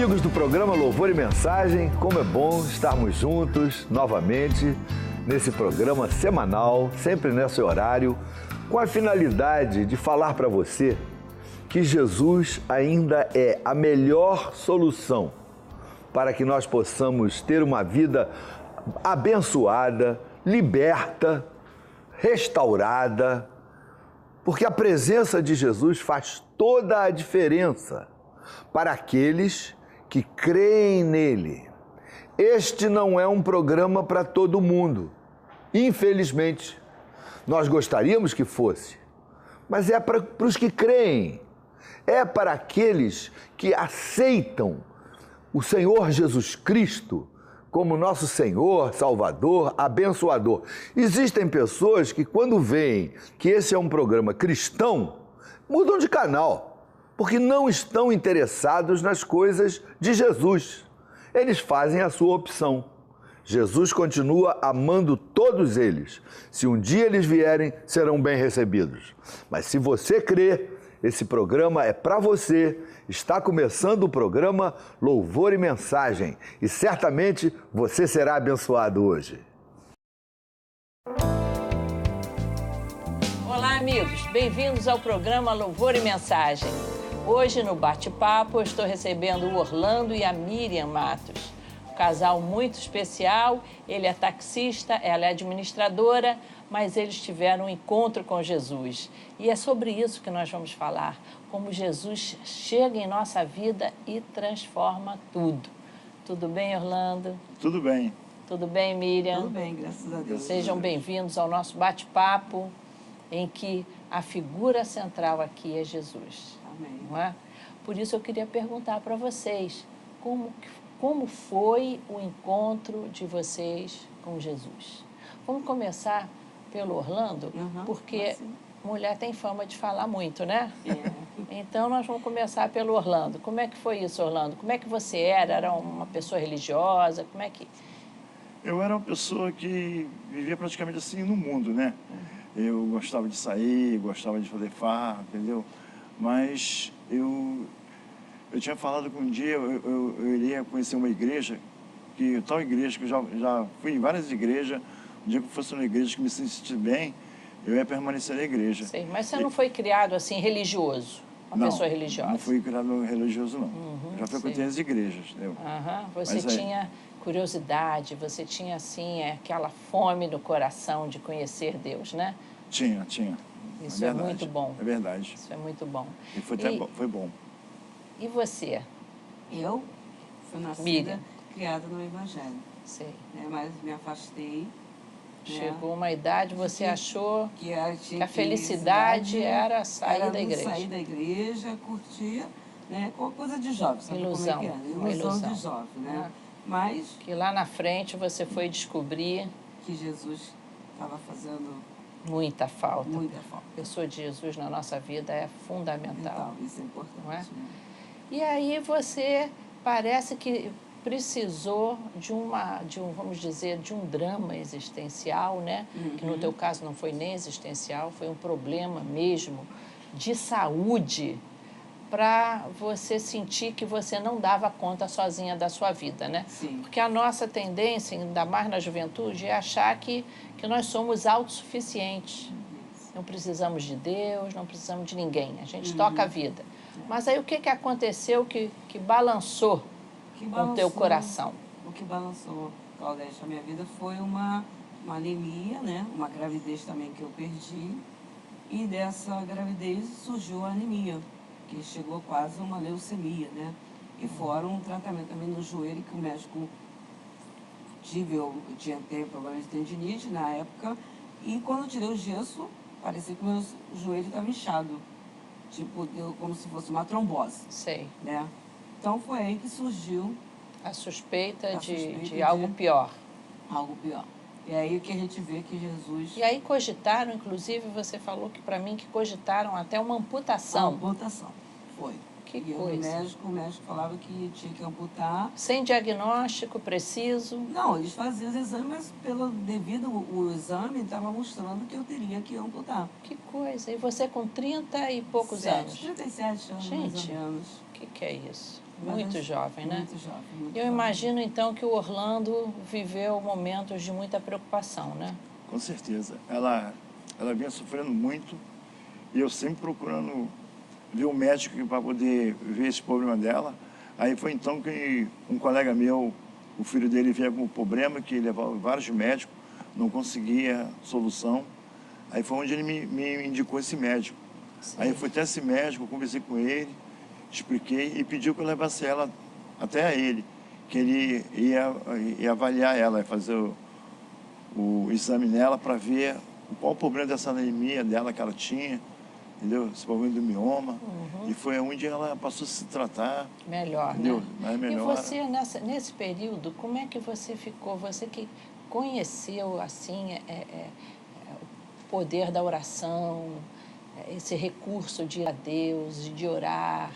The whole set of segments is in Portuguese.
amigos do programa Louvor e Mensagem, como é bom estarmos juntos novamente nesse programa semanal, sempre nesse horário, com a finalidade de falar para você que Jesus ainda é a melhor solução para que nós possamos ter uma vida abençoada, liberta, restaurada, porque a presença de Jesus faz toda a diferença para aqueles que creem nele. Este não é um programa para todo mundo. Infelizmente, nós gostaríamos que fosse, mas é para os que creem. É para aqueles que aceitam o Senhor Jesus Cristo como nosso Senhor, Salvador, abençoador. Existem pessoas que, quando veem que esse é um programa cristão, mudam de canal, porque não estão interessados nas coisas de Jesus. Eles fazem a sua opção. Jesus continua amando todos eles. Se um dia eles vierem, serão bem recebidos. Mas se você crê, esse programa é para você. Está começando o programa Louvor e Mensagem. E certamente você será abençoado hoje. Olá, amigos. Bem-vindos ao programa Louvor e Mensagem. Hoje, no bate-papo, eu estou recebendo o Orlando e a Miriam Matos. Um casal muito especial. Ele é taxista, ela é administradora, mas eles tiveram um encontro com Jesus. E é sobre isso que nós vamos falar, como Jesus chega em nossa vida e transforma tudo. Tudo bem, Orlando? Tudo bem. Tudo bem, Miriam? Tudo bem, graças a Deus. Sejam bem-vindos ao nosso bate-papo, em que a figura central aqui é Jesus. Amém. Não é? Por isso eu queria perguntar para vocês, como foi o encontro de vocês com Jesus? Vamos começar pelo Orlando, porque mulher tem fama de falar muito, né? É. Então, nós vamos começar pelo Orlando. Como é que foi isso, Orlando? Como é que você era? Era uma pessoa religiosa? Como é que... Eu era uma pessoa que vivia praticamente assim no mundo, né? Eu gostava de sair, gostava de fazer farra, entendeu? Mas eu tinha falado que um dia eu iria conhecer uma igreja, tal igreja que eu já fui em várias igrejas, um dia que eu fosse numa igreja que me sentisse bem, eu ia permanecer na igreja. Sim, mas você não foi criado assim religioso? Uma pessoa religiosa? Não fui criado religioso, não. Já frequentei as igrejas, entendeu? Você Mas tinha curiosidade, você tinha, assim, aquela fome no coração de conhecer Deus, né? Tinha. Isso é muito bom. É verdade. Isso é muito bom. E foi bom. E você? Eu fui nascida, Miriam. criada no Evangelho, Sei. né? Mas me afastei. Chegou uma idade, você achou que a felicidade era sair da igreja. Sair da igreja, curtir, né? Coisa de jovem, sabe Ilusão. como é que é? Uma ilusão de jovem, né? Mas que lá na frente você foi descobrir que Jesus estava fazendo muita falta. muita falta. A pessoa de Jesus na nossa vida é fundamental. Então, isso é importante. Não é? Né? E aí você parece que precisou vamos dizer, de um drama existencial, né? Que no teu caso não foi nem existencial, foi um problema mesmo de saúde, para você sentir que você não dava conta sozinha da sua vida, né? Sim. Porque a nossa tendência, ainda mais na juventude, é achar que nós somos autossuficientes. Não precisamos de Deus, não precisamos de ninguém. A gente toca a vida. Mas aí o que aconteceu que balançou com o teu coração? O que balançou, Claudete, a minha vida foi uma anemia, né? Uma gravidez também que eu perdi. E dessa gravidez surgiu a anemia, que chegou quase a uma leucemia, né? E fora um tratamento também no joelho que o médico eu teve problema de tendinite na época. E quando eu tirei o gesso, parecia que o meu joelho estava inchado. Tipo, deu como se fosse uma trombose. Sei. Né? Então foi aí que surgiu a suspeita de algo pior. Algo pior. E aí que a gente vê que Jesus... E aí cogitaram, inclusive, você falou que para mim que cogitaram até uma amputação. Uma amputação, foi. Que e coisa. O médico falava que tinha que amputar. Sem diagnóstico preciso? Não, eles faziam os exames, mas o exame estava mostrando que eu teria que amputar. Que coisa. E você com 30 e poucos anos? 37 anos, Gente, mais ou menos. O que é isso? Muito jovem, né? Muito jovem. Muito Eu jovem. imagino, então, que o Orlando viveu momentos de muita preocupação, né? Com certeza. Ela vinha sofrendo muito e eu sempre procurando ver um médico para poder ver esse problema dela. Aí foi então que um colega meu, o filho dele veio com um problema que levava vários médicos, não conseguia solução. Aí foi onde ele me indicou esse médico. Sim. Aí eu fui até esse médico, conversei com ele, expliquei e pediu que eu levasse ela até a ele, que ele ia avaliar ela, ia fazer o exame nela para ver qual o problema dessa anemia dela que ela tinha, entendeu? Esse problema do mioma. E foi onde ela passou a se tratar. Melhor, Entendeu? né? Mais melhor. E você, nesse período, como é que você ficou? Você que conheceu, assim, o poder da oração, esse recurso de ir a Deus, de orar.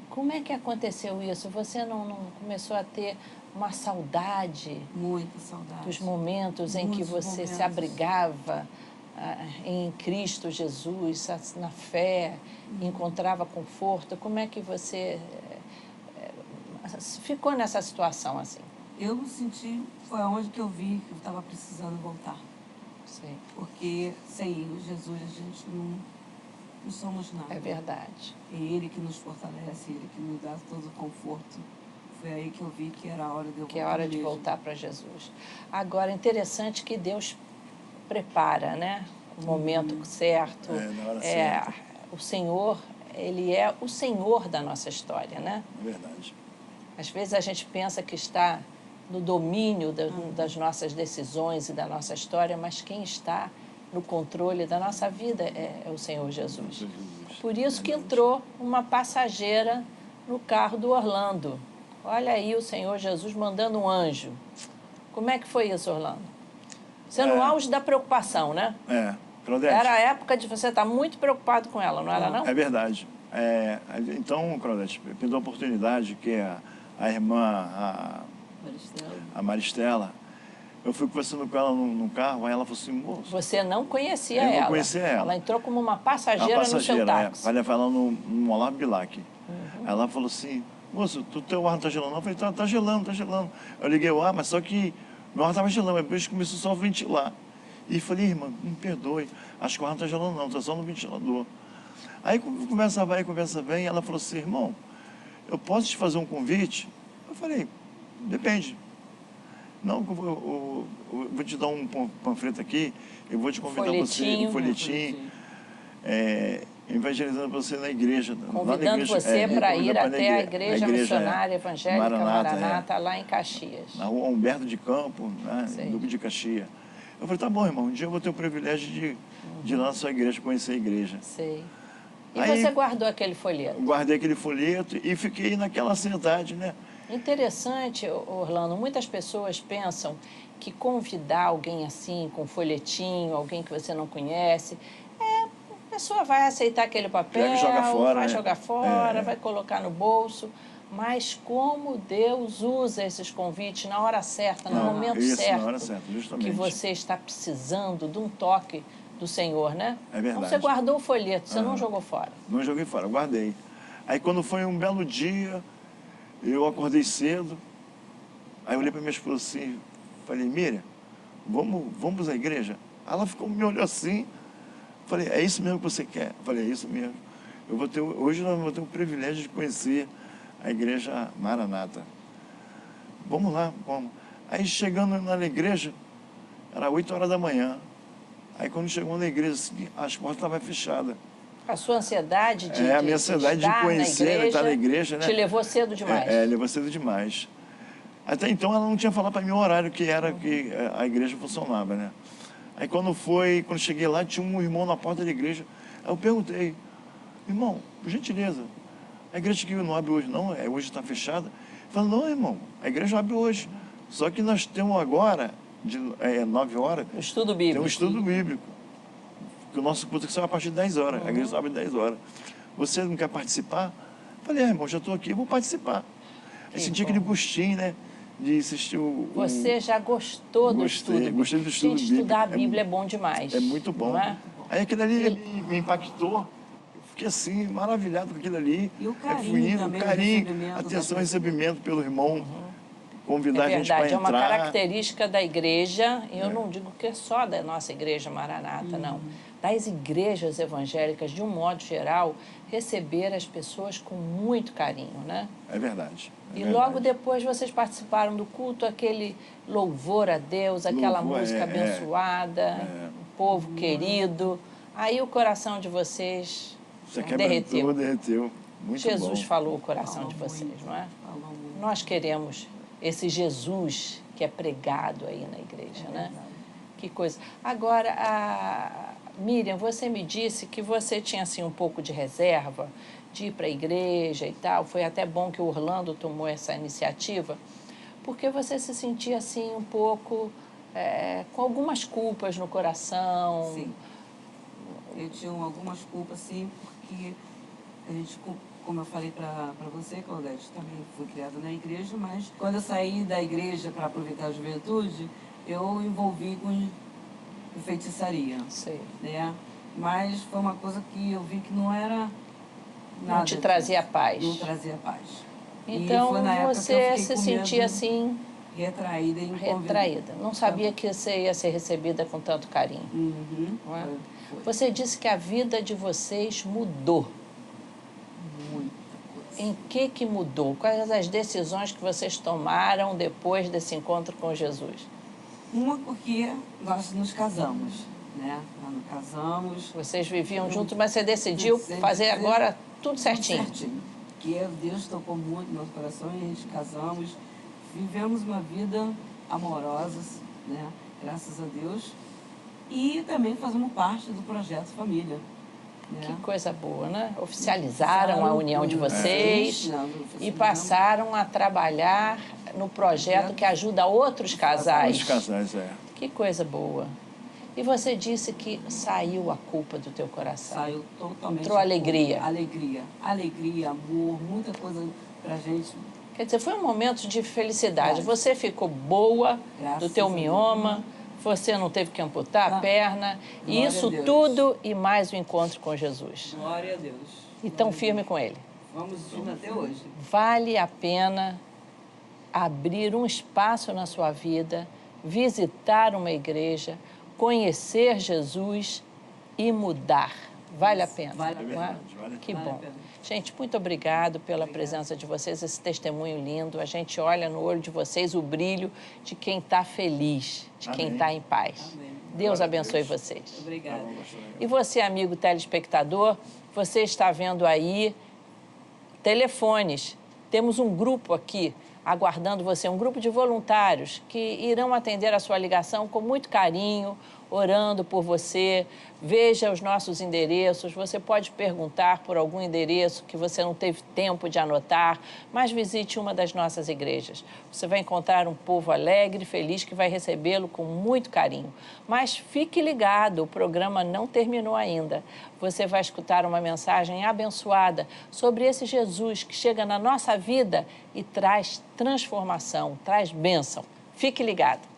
Como é que aconteceu isso? Você não começou a ter uma saudade Muita saudade. dos momentos em que Muitos você momentos. se abrigava em Cristo Jesus, na fé, encontrava conforto? Como é que você ficou nessa situação assim? Eu me senti, foi onde que eu vi que eu estava precisando voltar. Sim, Porque sem Jesus a gente não somos nada. é verdade. É Ele que nos fortalece, Ele que nos dá todo o conforto. Foi aí que eu vi que era a hora de eu voltar. Que é hora de mesmo. voltar para Jesus. Agora, interessante que Deus prepara, né? O momento certo. Na hora certa. O Senhor, Ele é o Senhor da nossa história, né? É verdade. Às vezes a gente pensa que está no domínio das nossas decisões e da nossa história, mas quem está no controle da nossa vida é o Senhor Jesus. Por isso que entrou uma passageira no carro do Orlando. Olha aí o Senhor Jesus mandando um anjo. Como é que foi isso, Orlando? Você no auge da preocupação, né? Claudete. Era a época de você estar muito preocupado com ela, não era não? É verdade. Então, Claudete, pela oportunidade que a irmã, a Maristela, eu fui conversando com ela no carro, aí ela falou assim, moço... Você não conhecia Eu ela? não conhecia ela. Ela entrou como uma passageira no seu táxi. Vai levar ela no Olavo Bilac. Ela falou assim, moço, teu ar não está gelando não? Eu falei, tá gelando, tá gelando. Eu liguei o ar, mas só que meu ar estava gelando, depois começou só a ventilar. E falei, irmã, me perdoe, acho que o ar não está gelando não, está só no ventilador. Aí conversa vai, ela falou assim, irmão, eu posso te fazer um convite? Eu falei, depende. Não, eu vou te dar um panfleto aqui, eu vou te convidar você, um folhetim, evangelizando você na igreja. Convidando você para ir até a igreja missionária evangélica Maranata, lá em Caxias. Na rua Humberto de Campos, né, Duque de Caxias. Eu falei, tá bom, irmão, um dia eu vou ter o privilégio de ir lá na sua igreja, conhecer a igreja. Sei. E Aí, você guardou aquele folheto? Guardei aquele folheto e fiquei naquela ansiedade, né? Interessante, Orlando, muitas pessoas pensam que convidar alguém assim, com folhetinho, alguém que você não conhece, a pessoa vai aceitar aquele papel, vai jogar fora, vai colocar no bolso. Mas como Deus usa esses convites na hora certa, no momento certo, na hora certa, justamente. Que você está precisando de um toque do Senhor, né? É verdade. Então você guardou o folheto, você não jogou fora. Não joguei fora, guardei. Aí quando foi um belo dia, eu acordei cedo, aí eu olhei para minha esposa assim, falei, Miriam, vamos à igreja? Ela me olhou assim, falei, é isso mesmo que você quer? Eu falei, é isso mesmo. Hoje nós vamos ter o privilégio de conhecer a igreja Maranata. Vamos lá, vamos. Aí chegando na igreja, era 8 horas da manhã. Aí quando chegou na igreja, assim, as portas estavam fechadas. A sua ansiedade a minha ansiedade de conhecer, estar na igreja, né? Te levou cedo demais. Levou cedo demais. Até então ela não tinha falado para mim o horário que a igreja funcionava, né? Aí quando cheguei lá, tinha um irmão na porta da igreja. Aí eu perguntei, irmão, por gentileza, a igreja que não abre hoje não? Hoje está fechada? Ele falou, não, irmão, a igreja abre hoje. Só que nós temos agora, 9 horas, estudo bíblico. Tem um estudo bíblico. Que o nosso culto é a partir de 10 horas. A igreja só abre 10 horas. Você não quer participar? Falei, irmão, já estou aqui, vou participar. Aí senti aquele gostinho, né? De assistir Você já gostou do estudo bíblico? Gostei do estudo bíblico. Estudar a Bíblia é bom demais. É muito bom. Não é? Aí aquilo ali me impactou. fiquei assim, maravilhado com aquilo ali. E o carinho também, o carinho, atenção, recebimento pelo irmão, convidar a gente para entrar. É uma característica da igreja, e eu não digo que é só da nossa igreja Maranata, não. Das igrejas evangélicas, de um modo geral, receber as pessoas com muito carinho, né? É verdade. E logo depois vocês participaram do culto, aquele louvor a Deus, aquela música abençoada, um povo querido. Aí o coração de vocês derreteu. Muito Jesus bom. falou o coração de vocês, não é? Nós queremos esse Jesus que é pregado aí na igreja, né? Que coisa. Agora, Miriam, você me disse que você tinha assim um pouco de reserva de ir para a igreja e tal. Foi até bom que o Orlando tomou essa iniciativa, porque você se sentia assim um pouco com algumas culpas no coração. Sim. Eu tinha algumas culpas, sim, porque a gente, como eu falei para você, Claudete, também fui criada na igreja, mas quando eu saí da igreja para aproveitar a juventude, eu envolvi com feitiçaria. Sei. Né? Mas foi uma coisa que eu vi que não era nada. Não te trazia paz. Não trazia paz. Então foi na época você que eu se sentia assim... Retraída e retraída. Não sabia que você ia ser recebida com tanto carinho. Não é? Foi. Você disse que a vida de vocês mudou. Muita coisa. Em que mudou? Quais as decisões que vocês tomaram depois desse encontro com Jesus? Uma porque nós nos casamos, né? Nós nos casamos. Vocês viviam juntos, mas você decidiu fazer agora tudo certinho. Tudo certinho. Que Deus tocou muito no nosso coração e a gente casamos. Vivemos uma vida amorosa, né? Graças a Deus. E também fazemos parte do projeto Família. Né? Que coisa boa, né? Oficializaram a união de vocês e passaram a trabalhar no projeto que ajuda outros casais. Outros casais, Que coisa boa. E você disse que saiu a culpa do teu coração. Saiu totalmente. Entrou alegria. Alegria, amor, muita coisa pra gente. Quer dizer, foi um momento de felicidade. Você ficou boa do teu mioma, você não teve que amputar a perna. E isso tudo e mais o encontro com Jesus. Glória a Deus. E tão firme com Ele. Vamos juntos até hoje. Vale a pena abrir um espaço na sua vida, visitar uma igreja, conhecer Jesus e mudar. Vale a pena. Vale a pena. Não é? Que bom. Gente, muito obrigado pela presença de vocês, esse testemunho lindo. A gente olha no olho de vocês o brilho de quem está feliz, de quem está em paz. Amém. Deus abençoe vocês. Obrigada. E você, amigo telespectador, você está vendo aí telefones. Temos um grupo aqui aguardando você, um grupo de voluntários que irão atender a sua ligação com muito carinho, orando por você. Veja os nossos endereços, você pode perguntar por algum endereço que você não teve tempo de anotar, mas visite uma das nossas igrejas. Você vai encontrar um povo alegre e feliz que vai recebê-lo com muito carinho. Mas fique ligado, o programa não terminou ainda. Você vai escutar uma mensagem abençoada sobre esse Jesus que chega na nossa vida e traz transformação, traz bênção. Fique ligado.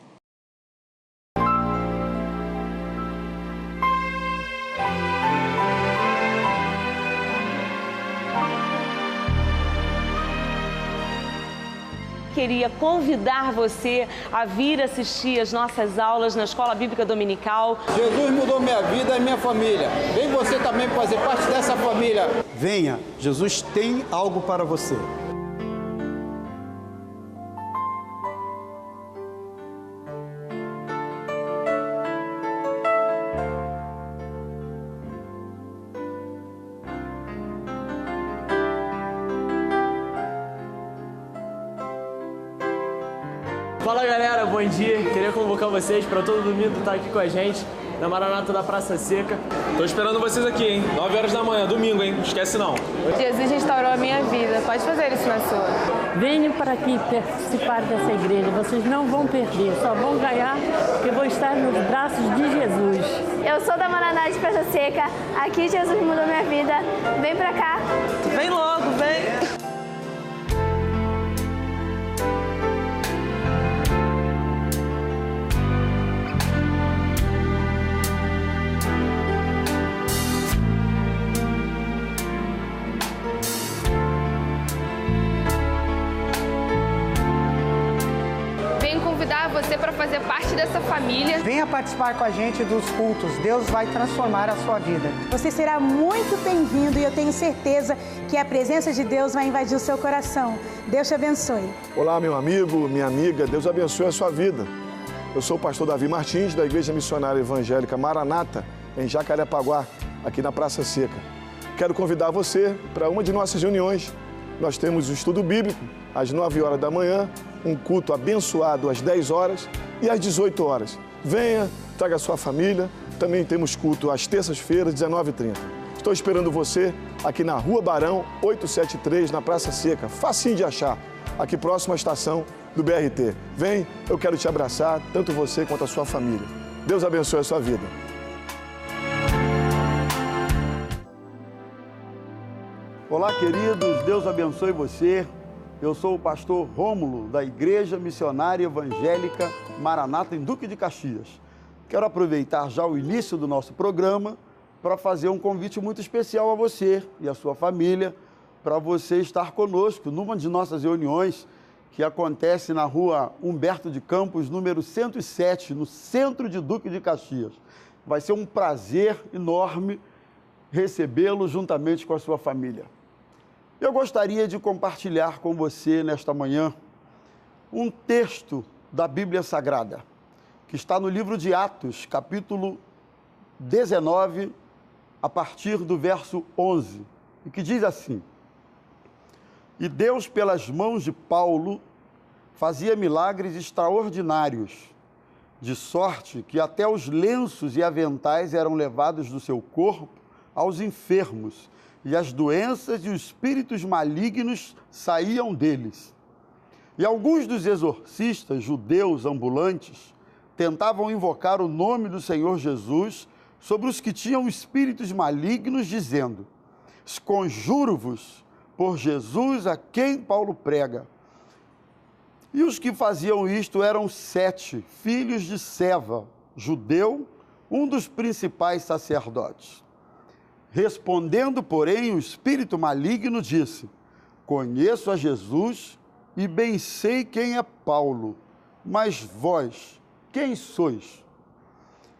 Queria convidar você a vir assistir as nossas aulas na Escola Bíblica Dominical. Jesus mudou minha vida e minha família. Vem você também fazer parte dessa família. Venha, Jesus tem algo para você. Fala galera, bom dia. Queria convocar vocês para todo domingo estar aqui com a gente na Maranata da Praça Seca. Tô esperando vocês aqui, hein? 9 horas da manhã, domingo, hein? Não esquece não. Jesus restaurou a minha vida. Pode fazer isso na sua. Venham para aqui participar dessa igreja. Vocês não vão perder, só vão ganhar porque vão estar nos braços de Jesus. Eu sou da Maranata de Praça Seca. Aqui Jesus mudou minha vida. Vem pra cá. Vem logo, vem! fazer parte dessa família. Venha participar com a gente dos cultos. Deus vai transformar a sua vida. Você será muito bem-vindo e eu tenho certeza que a presença de Deus vai invadir o seu coração. Deus te abençoe. Olá, meu amigo, minha amiga. Deus abençoe a sua vida. Eu sou o pastor Davi Martins, da Igreja Missionária Evangélica Maranata, em Jacarepaguá, aqui na Praça Seca. Quero convidar você para uma de nossas reuniões. Nós temos o estudo bíblico às 9 horas da manhã, um culto abençoado às 10 horas e às 18 horas. Venha, traga a sua família. Também temos culto às terças-feiras, 19h30. Estou esperando você aqui na Rua Barão, 873, na Praça Seca. Facinho de achar, aqui próximo à estação do BRT. Vem, eu quero te abraçar, tanto você quanto a sua família. Deus abençoe a sua vida. Olá, queridos, Deus abençoe você. Eu sou o pastor Rômulo, da Igreja Missionária Evangélica Maranata, em Duque de Caxias. Quero aproveitar já o início do nosso programa para fazer um convite muito especial a você e a sua família, para você estar conosco numa de nossas reuniões que acontece na rua Humberto de Campos, número 107, no centro de Duque de Caxias. Vai ser um prazer enorme recebê-lo juntamente com a sua família. Eu gostaria de compartilhar com você nesta manhã um texto da Bíblia Sagrada, que está no livro de Atos, capítulo 19, a partir do verso 11, e que diz assim: E Deus, pelas mãos de Paulo, fazia milagres extraordinários, de sorte que até os lenços e aventais eram levados do seu corpo aos enfermos, e as doenças e os espíritos malignos saíam deles. E alguns dos exorcistas judeus ambulantes tentavam invocar o nome do Senhor Jesus sobre os que tinham espíritos malignos, dizendo: Esconjuro-vos por Jesus a quem Paulo prega. E os que faziam isto eram 7 filhos de Seva, judeu, um dos principais sacerdotes. Respondendo, porém, o espírito maligno disse: Conheço a Jesus e bem sei quem é Paulo, mas vós, quem sois?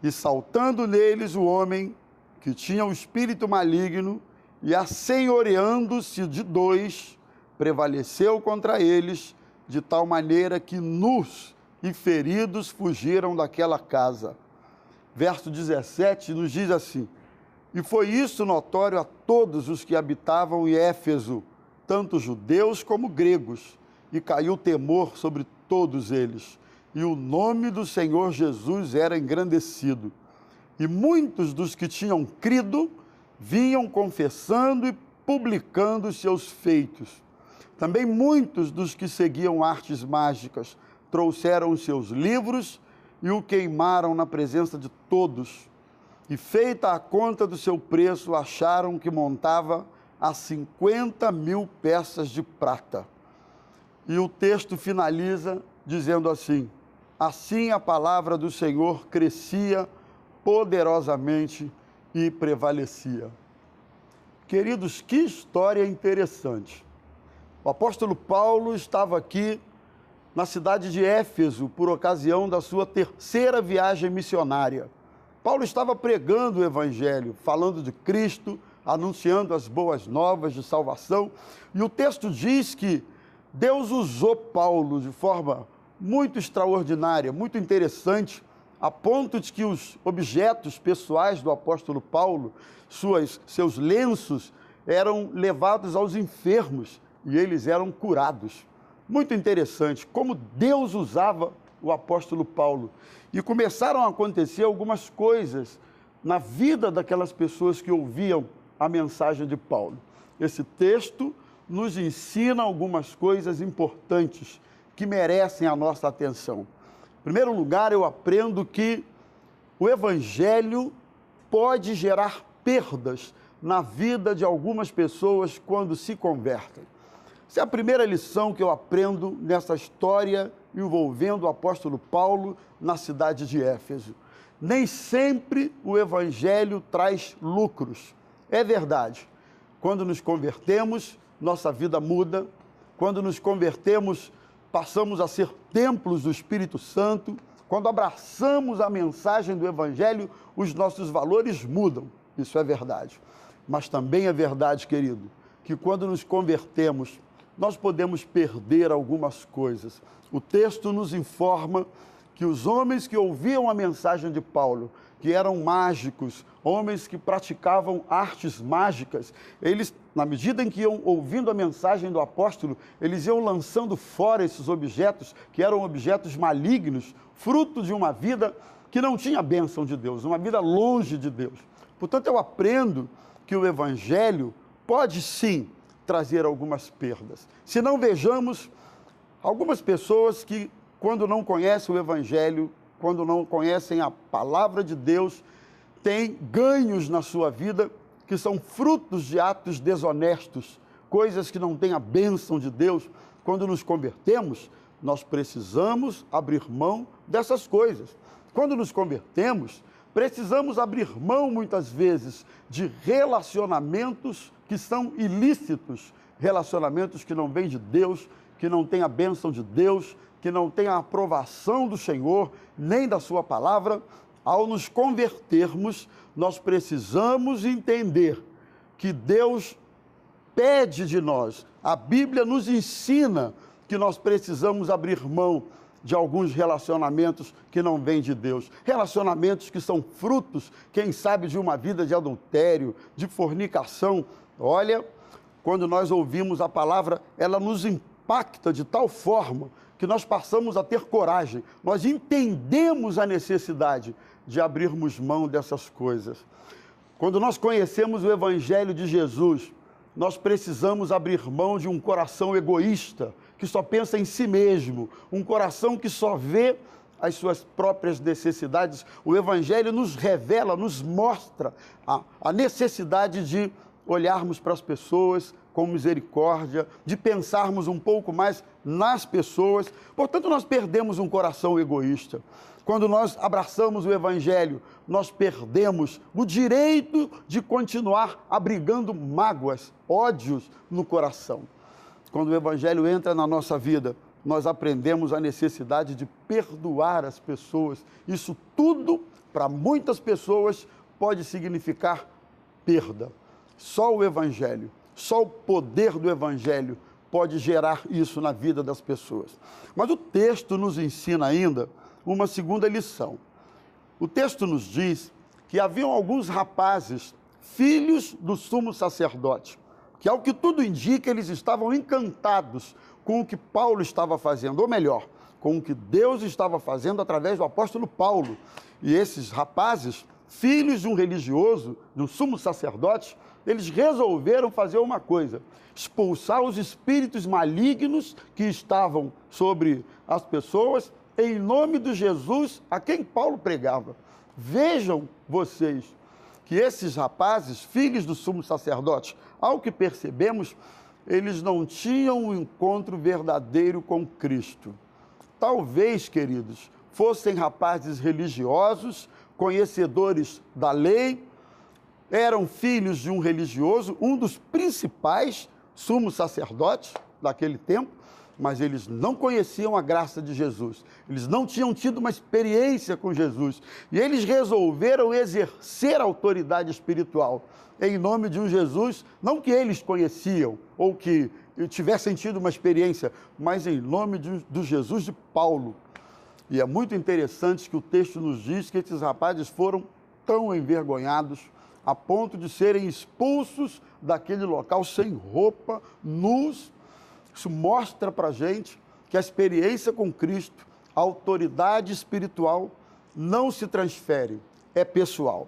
E saltando neles o homem que tinha o espírito maligno, e assenhoreando-se de 2, prevaleceu contra eles, de tal maneira que nus e feridos fugiram daquela casa. Verso 17 nos diz assim: E foi isso notório a todos os que habitavam em Éfeso, tanto judeus como gregos, e caiu temor sobre todos eles. E o nome do Senhor Jesus era engrandecido. E muitos dos que tinham crido vinham confessando e publicando os seus feitos. Também muitos dos que seguiam artes mágicas trouxeram os seus livros e o queimaram na presença de todos. E feita a conta do seu preço, acharam que montava a 50.000 peças de prata. E o texto finaliza dizendo assim: Assim a palavra do Senhor crescia poderosamente e prevalecia. Queridos, que história interessante. O apóstolo Paulo estava aqui na cidade de Éfeso por ocasião da sua 3ª viagem missionária. Paulo estava pregando o evangelho, falando de Cristo, anunciando as boas novas de salvação. E o texto diz que Deus usou Paulo de forma muito extraordinária, muito interessante, a ponto de que os objetos pessoais do apóstolo Paulo, seus lenços, eram levados aos enfermos e eles eram curados. Muito interessante como Deus usava o apóstolo Paulo. E começaram a acontecer algumas coisas na vida daquelas pessoas que ouviam a mensagem de Paulo. Esse texto nos ensina algumas coisas importantes que merecem a nossa atenção. Em primeiro lugar, eu aprendo que o evangelho pode gerar perdas na vida de algumas pessoas quando se convertem. Essa é a primeira lição que eu aprendo nessa história envolvendo o apóstolo Paulo na cidade de Éfeso. Nem sempre o evangelho traz lucros. É verdade. Quando nos convertemos, nossa vida muda. Quando nos convertemos, passamos a ser templos do Espírito Santo. Quando abraçamos a mensagem do Evangelho, os nossos valores mudam. Isso é verdade. Mas também é verdade, querido, que quando nos convertemos, nós podemos perder algumas coisas. O texto nos informa que os homens que ouviam a mensagem de Paulo, que eram mágicos, homens que praticavam artes mágicas, eles, na medida em que iam ouvindo a mensagem do apóstolo, eles iam lançando fora esses objetos, que eram objetos malignos, fruto de uma vida que não tinha a bênção de Deus, uma vida longe de Deus. Portanto, eu aprendo que o Evangelho pode sim trazer algumas perdas. Se não, vejamos algumas pessoas que, quando não conhecem o Evangelho, quando não conhecem a palavra de Deus, têm ganhos na sua vida que são frutos de atos desonestos, coisas que não têm a bênção de Deus. Quando nos convertemos, nós precisamos abrir mão dessas coisas. Quando nos convertemos, precisamos abrir mão, muitas vezes, de relacionamentos que são ilícitos, relacionamentos que não vêm de Deus, que não têm a bênção de Deus, que não têm a aprovação do Senhor, nem da sua palavra. Ao nos convertermos, nós precisamos entender que Deus pede de nós, a Bíblia nos ensina que nós precisamos abrir mão de alguns relacionamentos que não vêm de Deus. Relacionamentos que são frutos, quem sabe, de uma vida de adultério, de fornicação. Olha, quando nós ouvimos a palavra, ela nos impacta de tal forma que nós passamos a ter coragem. Nós entendemos a necessidade de abrirmos mão dessas coisas. Quando nós conhecemos o Evangelho de Jesus, nós precisamos abrir mão de um coração egoísta, que só pensa em si mesmo, um coração que só vê as suas próprias necessidades. O Evangelho nos revela, nos mostra a necessidade de olharmos para as pessoas com misericórdia, de pensarmos um pouco mais nas pessoas. Portanto, nós perdemos um coração egoísta. Quando nós abraçamos o Evangelho, nós perdemos o direito de continuar abrigando mágoas, ódios no coração. Quando o Evangelho entra na nossa vida, nós aprendemos a necessidade de perdoar as pessoas. Isso tudo, para muitas pessoas, pode significar perda. Só o Evangelho, só o poder do Evangelho pode gerar isso na vida das pessoas. Mas o texto nos ensina ainda uma segunda lição. O texto nos diz que haviam alguns rapazes, filhos do sumo sacerdote, que, ao que tudo indica, eles estavam encantados com o que Paulo estava fazendo, ou melhor, com o que Deus estava fazendo através do apóstolo Paulo. E esses rapazes, filhos de um religioso, de um sumo sacerdote, eles resolveram fazer uma coisa: expulsar os espíritos malignos que estavam sobre as pessoas, em nome de Jesus a quem Paulo pregava. Vejam vocês que esses rapazes, filhos do sumo sacerdote, ao que percebemos, eles não tinham um encontro verdadeiro com Cristo. Talvez, queridos, fossem rapazes religiosos, conhecedores da lei, eram filhos de um religioso, um dos principais sumos sacerdotes daquele tempo, mas eles não conheciam a graça de Jesus, eles não tinham tido uma experiência com Jesus, e eles resolveram exercer a autoridade espiritual em nome de um Jesus, não que eles conheciam, ou que tivessem tido uma experiência, mas em nome do Jesus de Paulo. E é muito interessante que o texto nos diz que esses rapazes foram tão envergonhados, a ponto de serem expulsos daquele local sem roupa, nus. Isso mostra para a gente que a experiência com Cristo, a autoridade espiritual, não se transfere, é pessoal.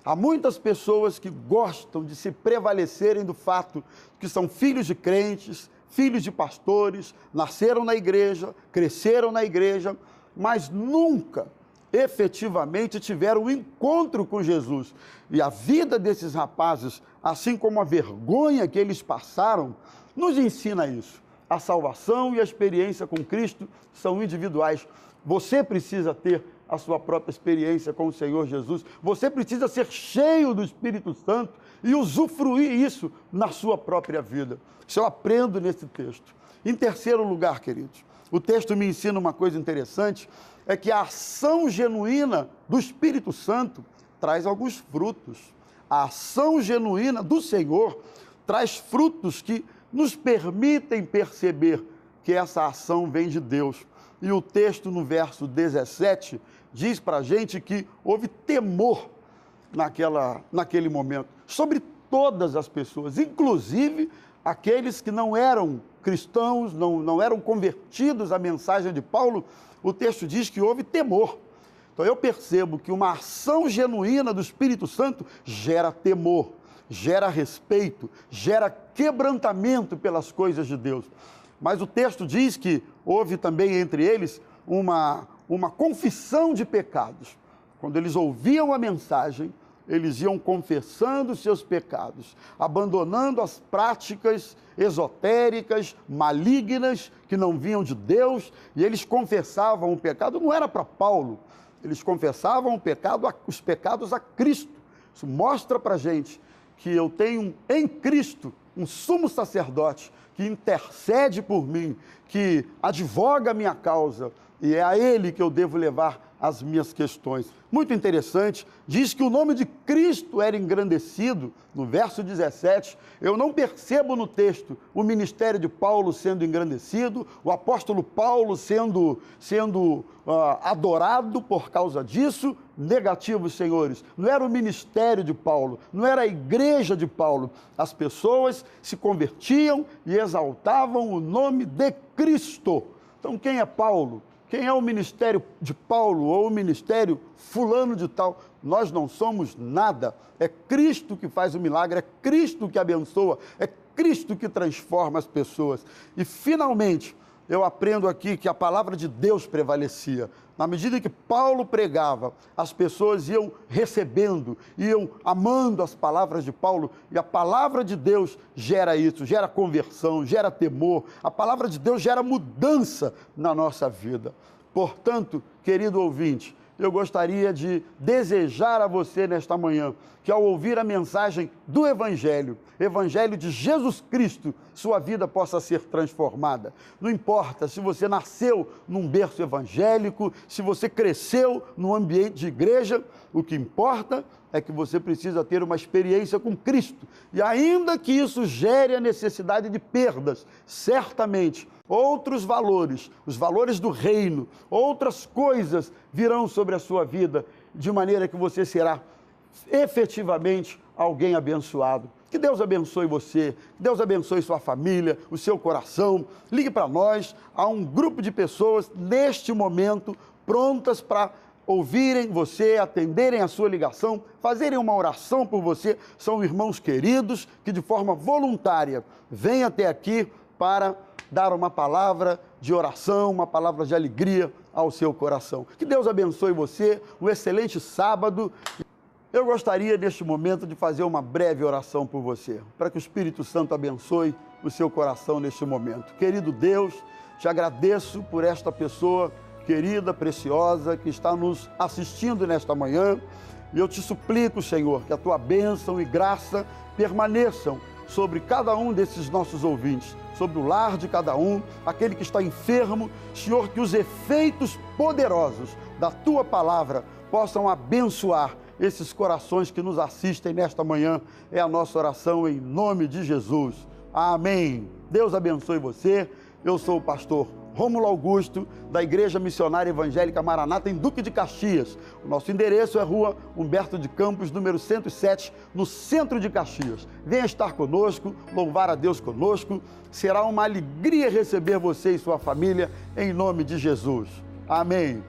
Há muitas pessoas que gostam de se prevalecerem do fato que são filhos de crentes, filhos de pastores, nasceram na igreja, cresceram na igreja, mas nunca efetivamente tiveram um encontro com Jesus. E a vida desses rapazes, assim como a vergonha que eles passaram, nos ensina isso. A salvação e a experiência com Cristo são individuais. Você precisa ter a sua própria experiência com o Senhor Jesus. Você precisa ser cheio do Espírito Santo e usufruir isso na sua própria vida. Isso eu aprendo nesse texto. Em terceiro lugar, queridos, o texto me ensina uma coisa interessante, é que a ação genuína do Espírito Santo traz alguns frutos. A ação genuína do Senhor traz frutos que nos permitem perceber que essa ação vem de Deus. E o texto no verso 17 diz para a gente que houve temor naquele momento, sobre todas as pessoas, inclusive aqueles que não eram cristãos, não eram convertidos à mensagem de Paulo. O texto diz que houve temor. Então eu percebo que uma ação genuína do Espírito Santo gera temor, gera respeito, gera quebrantamento pelas coisas de Deus. Mas o texto diz que houve também entre eles uma confissão de pecados. Quando eles ouviam a mensagem, eles iam confessando seus pecados, abandonando as práticas esotéricas, malignas, que não vinham de Deus, e eles confessavam o pecado. Não era para Paulo, eles confessavam os pecados a Cristo. Isso mostra para a gente que eu tenho em Cristo um sumo sacerdote que intercede por mim, que advoga a minha causa, e é a ele que eu devo levar as minhas questões. Muito interessante, diz que o nome de Cristo era engrandecido. No verso 17, eu não percebo no texto o ministério de Paulo sendo engrandecido, o apóstolo Paulo sendo adorado por causa disso. Negativo, senhores, não era o ministério de Paulo, não era a igreja de Paulo. As pessoas se convertiam e exaltavam o nome de Cristo. Então, quem é Paulo? Quem é o ministério de Paulo ou o ministério fulano de tal? Nós não somos nada. É Cristo que faz o milagre, é Cristo que abençoa, é Cristo que transforma as pessoas. E, finalmente, eu aprendo aqui que a palavra de Deus prevalecia. Na medida que Paulo pregava, as pessoas iam recebendo, iam amando as palavras de Paulo, e a palavra de Deus gera isso, gera conversão, gera temor. A palavra de Deus gera mudança na nossa vida. Portanto, querido ouvinte, eu gostaria de desejar a você nesta manhã que, ao ouvir a mensagem do Evangelho de Jesus Cristo, sua vida possa ser transformada. Não importa se você nasceu num berço evangélico, se você cresceu num ambiente de igreja, o que importa é que você precisa ter uma experiência com Cristo. E ainda que isso gere a necessidade de perdas, certamente outros valores, os valores do reino, outras coisas virão sobre a sua vida, de maneira que você será efetivamente alguém abençoado. Que Deus abençoe você, que Deus abençoe sua família, o seu coração. Ligue para nós, há um grupo de pessoas neste momento prontas para ouvirem você, atenderem a sua ligação, fazerem uma oração por você. São irmãos queridos que, de forma voluntária, vêm até aqui para dar uma palavra de oração, uma palavra de alegria ao seu coração. Que Deus abençoe você, um excelente sábado. Eu gostaria, neste momento, de fazer uma breve oração por você, para que o Espírito Santo abençoe o seu coração neste momento. Querido Deus, te agradeço por esta pessoa querida, preciosa, que está nos assistindo nesta manhã, e eu te suplico, Senhor, que a tua bênção e graça permaneçam sobre cada um desses nossos ouvintes, sobre o lar de cada um, aquele que está enfermo. Senhor, que os efeitos poderosos da tua palavra possam abençoar esses corações que nos assistem nesta manhã. É a nossa oração em nome de Jesus. Amém. Deus abençoe você. Eu sou o pastor Rômulo Augusto, da Igreja Missionária Evangélica Maranata, em Duque de Caxias. O nosso endereço é Rua Humberto de Campos, número 107, no centro de Caxias. Venha estar conosco, louvar a Deus conosco. Será uma alegria receber você e sua família, em nome de Jesus. Amém.